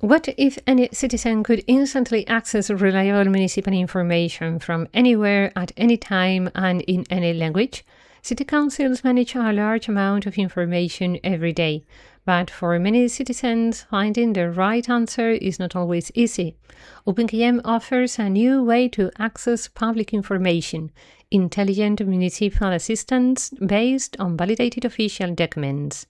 What if any citizen could instantly access reliable municipal information from anywhere, at any time, and in any language? City councils manage a large amount of information every day, but for many citizens, finding the right answer is not always easy. OpenKM offers a new way to access public information, intelligent municipal assistance based on validated official documents.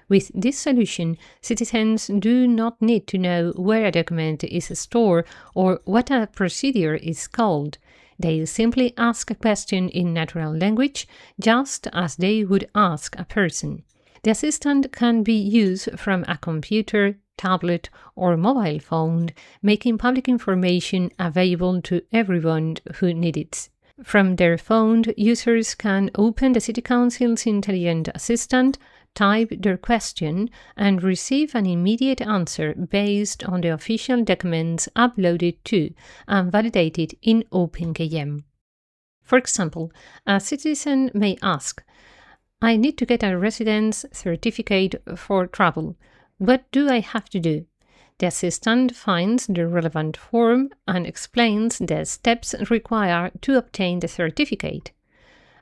With this solution, citizens do not need to know where a document is stored or what a procedure is called. They simply ask a question in natural language, just as they would ask a person. The assistant can be used from a computer, tablet, or mobile phone, making public information available to everyone who needs it. From their phone, users can open the City Council's intelligent assistant, type their question, and receive an immediate answer based on the official documents uploaded to and validated in OpenKM. For example, a citizen may ask, "I need to get a residence certificate for travel. What do I have to do?" The assistant finds the relevant form and explains the steps required to obtain the certificate.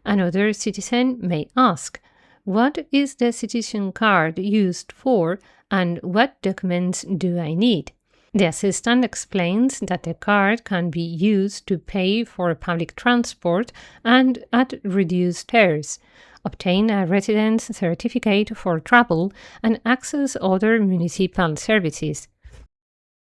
Another citizen may ask, "What is the citizen card used for and what documents do I need?" The assistant explains that the card can be used to pay for public transport and at reduced fares, obtain a residence certificate for travel, and access other municipal services.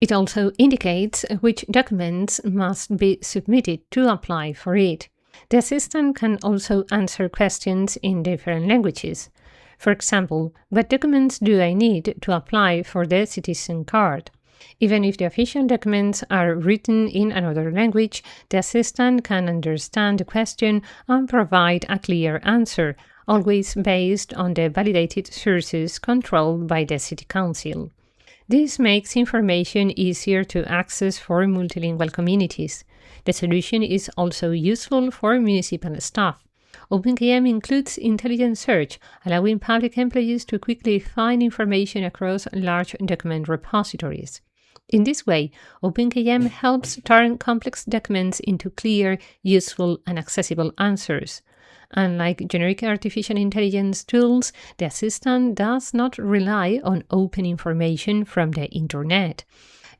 It also indicates which documents must be submitted to apply for it. The assistant can also answer questions in different languages. For example, what documents do I need to apply for the citizen card? Even if the official documents are written in another language, the assistant can understand the question and provide a clear answer, always based on the validated sources controlled by the City Council. This makes information easier to access for multilingual communities. The solution is also useful for municipal staff. OpenKM includes intelligent search, allowing public employees to quickly find information across large document repositories. In this way, OpenKM helps turn complex documents into clear, useful, and accessible answers. Unlike generic artificial intelligence tools, the assistant does not rely on open information from the internet.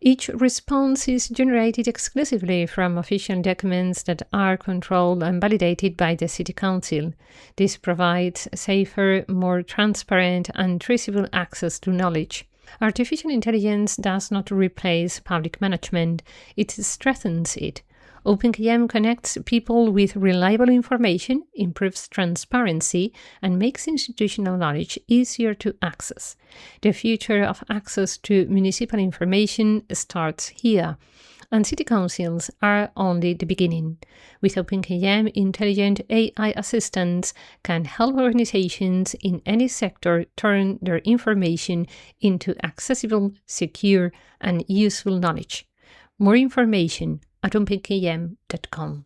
Each response is generated exclusively from official documents that are controlled and validated by the City Council. This provides safer, more transparent, and traceable access to knowledge. Artificial intelligence does not replace public management, it strengthens it. OpenKM connects people with reliable information, improves transparency, and makes institutional knowledge easier to access. The future of access to municipal information starts here, and city councils are only the beginning. With OpenKM, intelligent AI assistants can help organizations in any sector turn their information into accessible, secure, and useful knowledge. More information at openkm.com.